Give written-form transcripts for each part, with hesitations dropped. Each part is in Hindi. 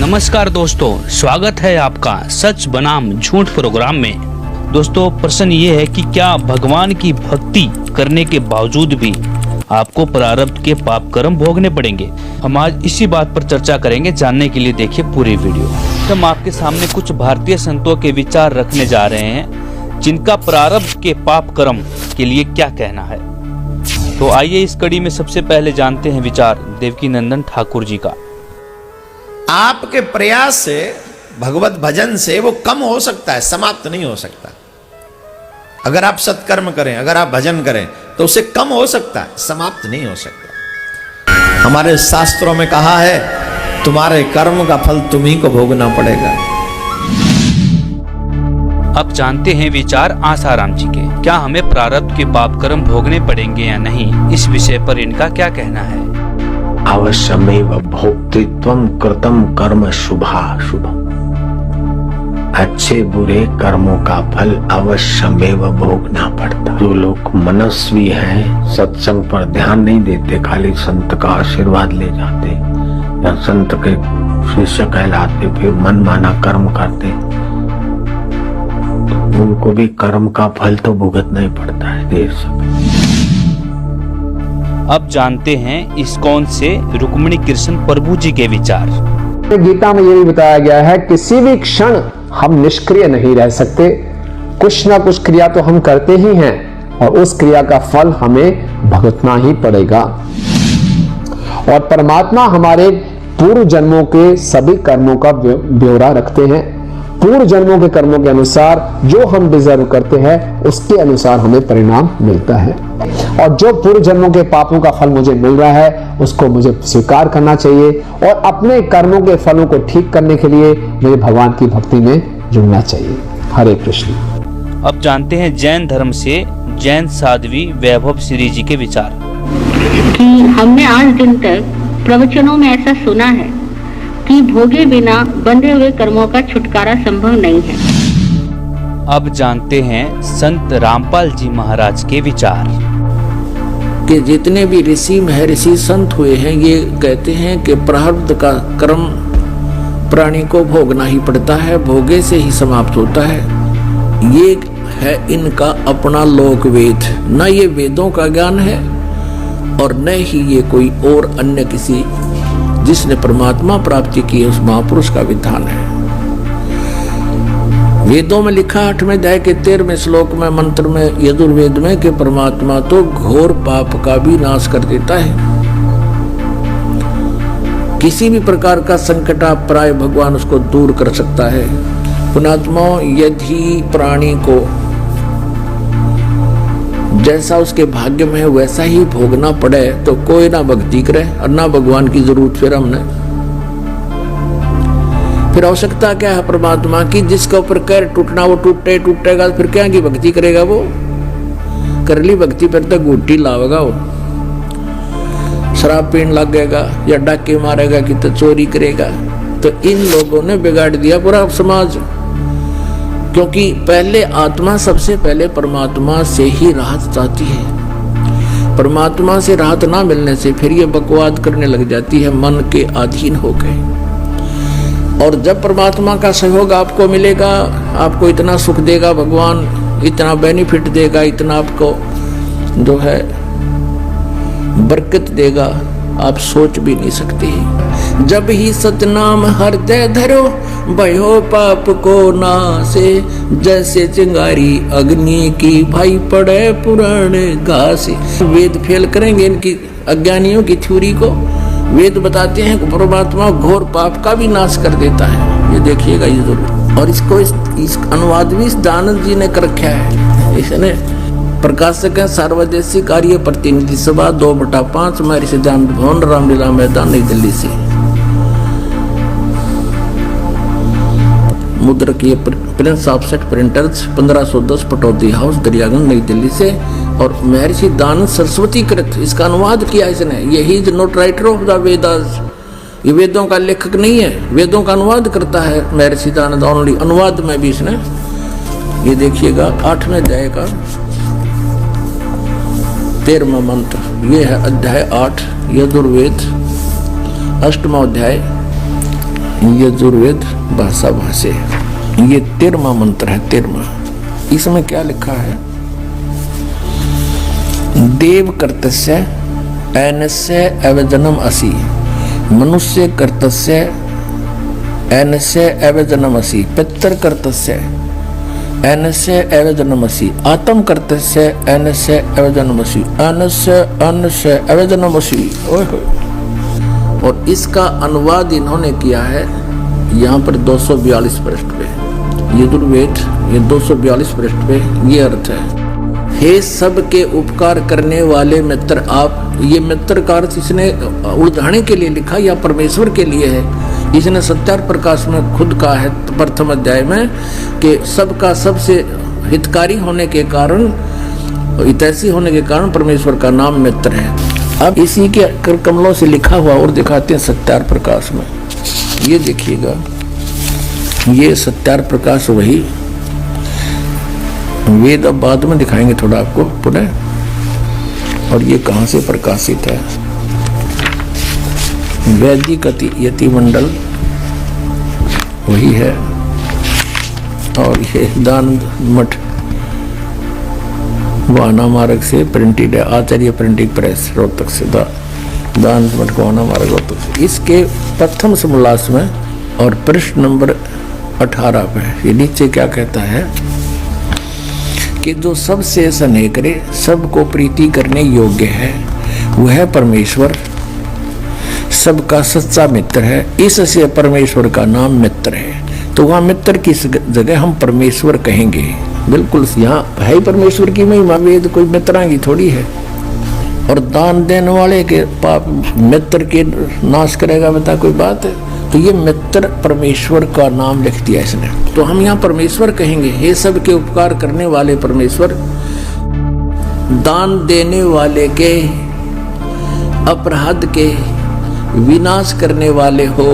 नमस्कार दोस्तों, स्वागत है आपका सच बनाम झूठ प्रोग्राम में। दोस्तों, प्रश्न ये है कि क्या भगवान की भक्ति करने के बावजूद भी आपको प्रारब्ध के पाप कर्म भोगने पड़ेंगे? हम आज इसी बात पर चर्चा करेंगे। जानने के लिए देखिए पूरी वीडियो। हम आपके सामने कुछ भारतीय संतों के विचार रखने जा रहे हैं जिनका प्रारब्ध के पाप कर्म के लिए क्या कहना है। तो आइए इस कड़ी में सबसे पहले जानते हैं विचार देवकीनंदन ठाकुर जी का। आपके प्रयास से, भगवत भजन से वो कम हो सकता है, समाप्त नहीं हो सकता। अगर आप सत्कर्म करें, अगर आप भजन करें तो उसे कम हो सकता है, समाप्त नहीं हो सकता। हमारे शास्त्रों में कहा है तुम्हारे कर्म का फल तुम्ही को भोगना पड़ेगा। अब जानते हैं विचार आसाराम जी के। क्या हमें प्रारब्ध के पाप कर्म भोगने पड़ेंगे या नहीं, इस विषय पर इनका क्या कहना है। अवश्यमेव भोक्तृत्वं कृतं कर्म शुभाशुभम्। अच्छे बुरे कर्मों का फल अवश्यमेव भोगना पड़ता। जो लोग मनस्वी हैं, सत्संग पर ध्यान नहीं देते, खाली संत का आशीर्वाद ले जाते या संत के शिष्य कहलाते, फिर मनमाना कर्म करते, उनको भी कर्म का फल तो भुगतना ही पड़ता है देर से। अब जानते हैं इस्कॉन से रुक्मिणी कृष्ण प्रभु जी के विचार। गीता में ये भी बताया गया है किसी भी क्षण हम निष्क्रिय नहीं रह सकते, कुछ ना कुछ क्रिया तो हम करते ही हैं और उस क्रिया का फल हमें भुगतना ही पड़ेगा। और परमात्मा हमारे पूर्व जन्मों के सभी कर्मों का ब्यौरा रखते हैं। पूर्व जन्मों के कर्मों के अनुसार जो हम डिजर्व करते हैं उसके अनुसार हमें परिणाम मिलता है। और जो पूर्व जन्मों के पापों का फल मुझे मिल रहा है उसको मुझे स्वीकार करना चाहिए और अपने कर्मों के फलों को ठीक करने के लिए मुझे भगवान की भक्ति में जुड़ना चाहिए। हरे कृष्ण। अब जानते हैं जैन धर्म से जैन साध्वी वैभव श्री जी के विचार। कि हमने आज दिन तक प्रवचनों में ऐसा सुना है कि भोगे बिना बंधे हुए कर्मों का छुटकारा संभव नहीं है। अब जानते हैं संत रामपाल जी महाराज के विचार। कि जितने भी ऋषि महर्षि संत हुए हैं ये कहते हैं कि प्रारब्ध का कर्म प्राणी को भोगना ही पड़ता है, भोगे से ही समाप्त होता है। ये है इनका अपना लोक वेद, न ये वेदों का ज्ञान है और न ही ये कोई और अन्य किसी जिसने परमात्मा प्राप्ति की उस महापुरुष का विधान है। वेदों में लिखा 8वें अध्याय के 13वें श्लोक में मंत्र में यजुर्वेद में कि परमात्मा तो घोर पाप का भी नाश कर देता है। किसी भी प्रकार का संकट प्राय भगवान उसको दूर कर सकता है। पुणात्मा यदि प्राणी को जैसा उसके भाग्य में है वैसा ही भोगना पड़े तो कोई ना भक्ति करे और ना भगवान की जरूरत फिर हमने। फिर आवश्यकता क्या है परमात्मा की? जिसका ऊपर कैर टूटना वो टूटेगा, फिर क्या की भक्ति करेगा वो? कर ली भक्ति फिर तो गुट्टी लावेगा वो, शराब पीने लगेगा या डाके मारेगा कि तो चोरी करेगा। तो इन लोगों ने बिगाड़ दिया पूरा समाज, क्योंकि पहले आत्मा सबसे पहले परमात्मा से ही राहत चाहती है। परमात्मा से राहत ना मिलने से फिर ये बकवाद करने लग जाती है, मन के अधीन हो गए। और जब परमात्मा का सहयोग आपको मिलेगा, आपको इतना सुख देगा भगवान, इतना बेनिफिट देगा, इतना आपको जो है बरकत देगा, आप सोच भी नहीं सकते। जब ही सतनाम हृदय धरो भयो पाप को नासे, जैसे चिंगारी अग्नि की भाई पड़े पुराने घासे। वेद फेल करेंगे इनकी अज्ञानियों की थ्योरी को। वेद बताते हैं कि परमात्मा घोर पाप का भी नाश कर देता है, ये देखिएगा ये जरूर। और इसको इस अनुवाद भी दानंद जी ने कर रखा है। इसने प्रकाशक है सार्वदेशिक कार्य प्रतिनिधि सभा 2/5 महर्षि सिद्धांत भवन रामलीला मैदान नई दिल्ली से। मुद्रक ये Prince offset printers 1510 Pataudi house Daryaganj नई दिल्ली से। और महर्षि दानंद सरस्वती कृत इसका अनुवाद किया इसने। यही is not writer of the Vedas, ये वेदों का लेखक नहीं है, वेदों का अनुवाद करता है महर्षि दानंद। ओनली अनुवाद में भी इसने, ये देखिएगा 8वें अध्याय का 13वां मंत्र, ये है अध्याय 8 यजुर्वेद 8वां अध्याय। यजुर्वेद भाषा भाष्य, ये 13वां मंत्र है। 13वां, इसमें क्या लिखा है? देव कर्तस्य एनस्य अवजनम असि, मनुष्य कर्तस्य एनस्य अवजनमसि, पितर कर्तस्य एनस्य अवजनमसि, आत्म कर्तस्य एनस्य अवजनमसि, अनस्य अवजनमसि। और इसका अनुवाद इन्होंने किया है यहाँ पर 242 पृष्ठ पे, यजुर्वेद ये 242 पृष्ठ पे ये अर्थ है। हे सबके उपकार करने वाले मित्र आप, ये मित्र का अर्थ इसने उलझाने के लिए लिखा या परमेश्वर के लिए है? इसने सत्यार्थ प्रकाश में खुद कहा है प्रथम अध्याय में कि सबका सबसे हितकारी होने के कारण, हितैषी होने के कारण परमेश्वर का नाम मित्र है। अब इसी के कमलों से लिखा हुआ और दिखाते हैं सत्यार्थ प्रकाश में। ये देखिएगा, ये सत्यार्थ प्रकाश वही वेद, अब बाद में दिखाएंगे थोड़ा आपको पुनः। और ये कहाँ से प्रकाशित है? वैदिक यति मंडल वही है। और ये दान मठ वाना मार्ग से प्रिंटेड है, आचार्य प्रिंटिंग प्रेस रोहतक से, दान मठ वाना मार्ग रोहतक से। इसके प्रथम समोल्लास में और पृष्ठ नंबर 18 पे ये नीचे क्या कहता है कि जो सबसे स्नेह करे, सबको प्रीति करने योग्य है, वह परमेश्वर सबका सच्चा मित्र है। इससे परमेश्वर का नाम मित्र है। तो वहाँ मित्र की जगह हम परमेश्वर कहेंगे। बिल्कुल यहाँ है परमेश्वर की महिमा, वेद कोई मित्रा की थोड़ी है। और दान देने वाले के पाप मित्र के नाश करेगा, बता कोई बात है? तो ये मित्र परमेश्वर का नाम लिख दिया इसने। तो हम यहाँ परमेश्वर कहेंगे, हे सबके उपकार करने वाले परमेश्वर, दान देने वाले के अपराध के विनाश करने वाले हो।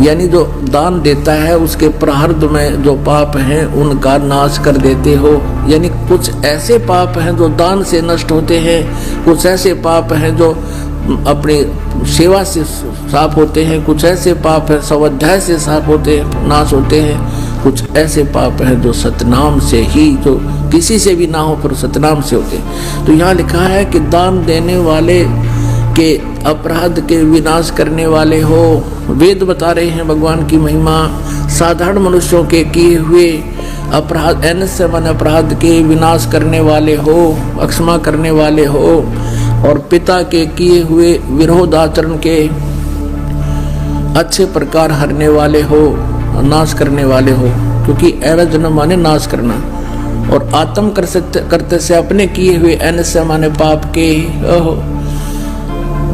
यानी जो दान देता है उसके प्रारब्ध में जो पाप हैं उनका नाश कर देते हो। यानी कुछ ऐसे पाप हैं जो दान से नष्ट होते हैं, कुछ ऐसे पाप हैं जो अपनी सेवा से साफ होते हैं, कुछ ऐसे पाप हैं स्वाध्याय से साफ होते हैं, नाश होते हैं, कुछ ऐसे पाप हैं जो सतनाम से ही, जो किसी से भी ना हो पर सतनाम से होते हैं। तो यहाँ लिखा है कि दान देने वाले के अपराध के विनाश करने वाले हो। वेद बता रहे हैं भगवान की महिमा। साधारण मनुष्यों के किए हुए अपराध, एनस्य मन अपराध के विनाश करने वाले हो, अक्षमा करने वाले हो। और पिता के किए हुए विरोध आचरण के अच्छे प्रकार हरने वाले हो, नाश करने वाले हो। क्योंकि एवजन माने नाश करना, और आत्म करते से अपने किए हुए एनस्य माने पाप के,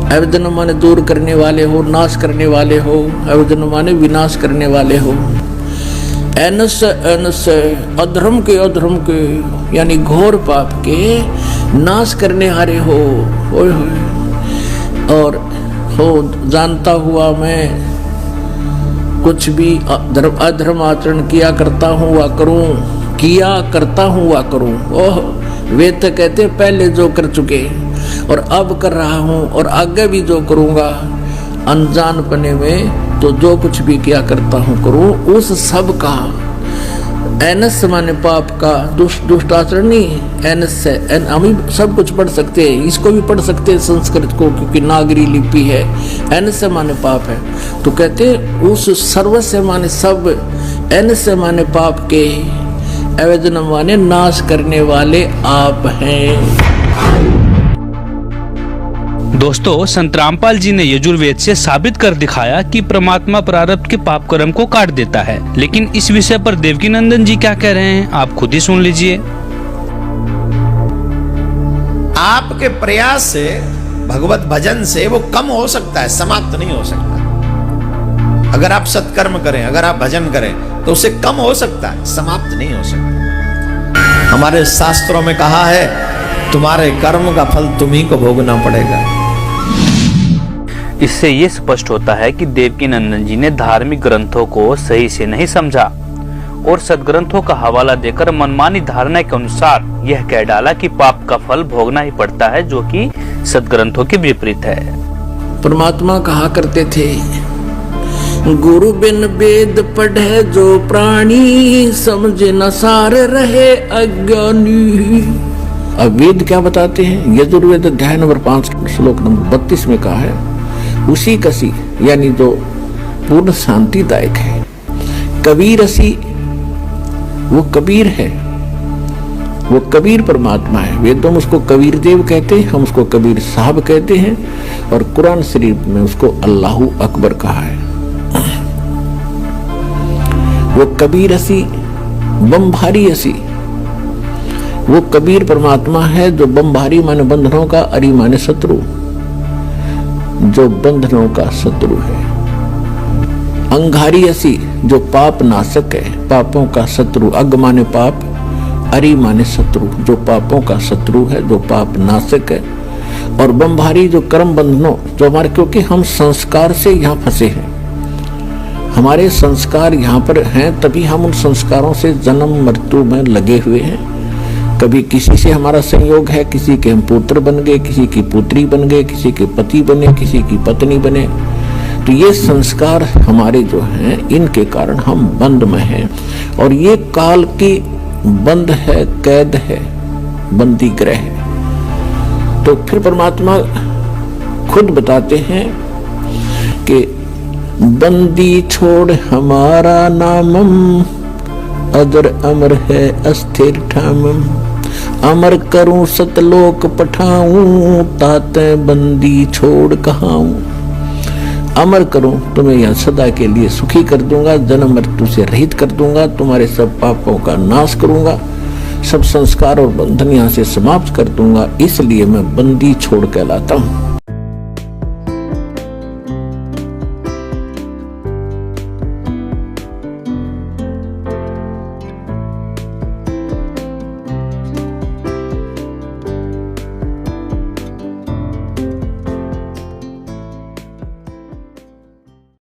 अवजन माने दूर करने वाले हो, नाश करने वाले हो, अवजन माने विनाश करने वाले हो। एनस अधर्म के यानी घोर पाप के नाश करने हारे हो। और हो जानता हुआ मैं कुछ भी अधर्म आचरण किया करता हूँ वा करूँ। ओह, वे तो कहते पहले जो कर चुके और अब कर रहा हूँ और आगे भी जो करूँगा, अनजानपने में तो जो कुछ भी किया करता हूँ करूँ, उस सब का एनस माने पाप का, दुष्ट आचरण नहीं। एनस से हम सब कुछ पढ़ सकते हैं, इसको भी पढ़ सकते हैं संस्कृत को, क्योंकि नागरी लिपि है। एनस माने पाप है, तो कहते उस सर्वस्य माने सब, एनस माने पाप के, अवजन माने नाश करने वाले आप हैं। दोस्तों, संत रामपाल जी ने यजुर्वेद से साबित कर दिखाया कि परमात्मा प्रारब्ध के पाप कर्म को काट देता है। लेकिन इस विषय पर देवकीनंदन जी क्या कह रहे हैं, आप खुद ही सुन लीजिए। आपके प्रयास से, भगवत भजन से वो कम हो सकता है, समाप्त नहीं हो सकता। अगर आप सत्कर्म करें, अगर आप भजन करें तो उसे कम हो सकता है, समाप्त नहीं हो सकता। हमारे शास्त्रों में कहा है, तुम्हारे कर्म का फल तुम्ही को भोगना पड़ेगा। इससे ये स्पष्ट होता है कि देवकीनंदन जी ने धार्मिक ग्रंथों को सही से नहीं समझा और सदग्रंथों का हवाला देकर मनमानी धारणा के अनुसार यह कह डाला कि पाप का फल भोगना ही पड़ता है, जो कि सदग्रंथों के विपरीत है। परमात्मा कहा करते थे गुरु बिन वेद पढ़े जो प्राणी, समझे न सार रहे अज्ञानी। अब वेद क्या बताते हैं? यजुर्वेद अध्याय नंबर 5 श्लोक नंबर 32 में कहा है, उसी कसी यानी जो पूर्ण शांतिदायक है। कबीर रसी, वो कबीर है, वो कबीर परमात्मा है। वेदों में उसको कबीर देव कहते हैं, हम उसको कबीर साहब कहते हैं, और कुरान शरीफ में उसको अल्लाहू अकबर कहा है। वो कबीर असी, बमभारी असी, वो कबीर परमात्मा है जो बमभारी माने बंधनों का, अरी माने शत्रु, जो बंधनों का शत्रु है। अंगारी असी, जो पाप नाशक है, पापों का शत्रु। अग माने पाप, अरी माने शत्रु, जो पापों का शत्रु है, जो पाप नाशक है। और बमभारी जो कर्म बंधनों, जो हमारे, क्योंकि हम संस्कार से यहाँ फंसे हैं, हमारे संस्कार यहाँ पर हैं, तभी हम उन संस्कारों से जन्म मृत्यु में लगे हुए हैं। कभी किसी से हमारा संयोग है, किसी के हम पुत्र बन गए, किसी की पुत्री बन गए, किसी के पति बने, किसी की पत्नी बने। तो ये संस्कार हमारे जो हैं, इनके कारण हम बंद में हैं, और ये काल की बंद है, कैद है, बंदी गृह है। तो फिर परमात्मा खुद बताते हैं कि बंदी छोड़ हमारा नामम, अदर अमर है अस्थिर ठामम। अमर करूं सतलोक पठाऊं, ताते बंदी छोड़ कहाऊं। अमर करूं, तुम्हें यह सदा के लिए सुखी कर दूंगा, जन्म मृत्यु से रहित कर दूंगा, तुम्हारे सब पापों का नाश करूंगा, सब संस्कार और बंधन यहां से समाप्त कर दूंगा, इसलिए मैं बंदी छोड़ कहलाता हूं।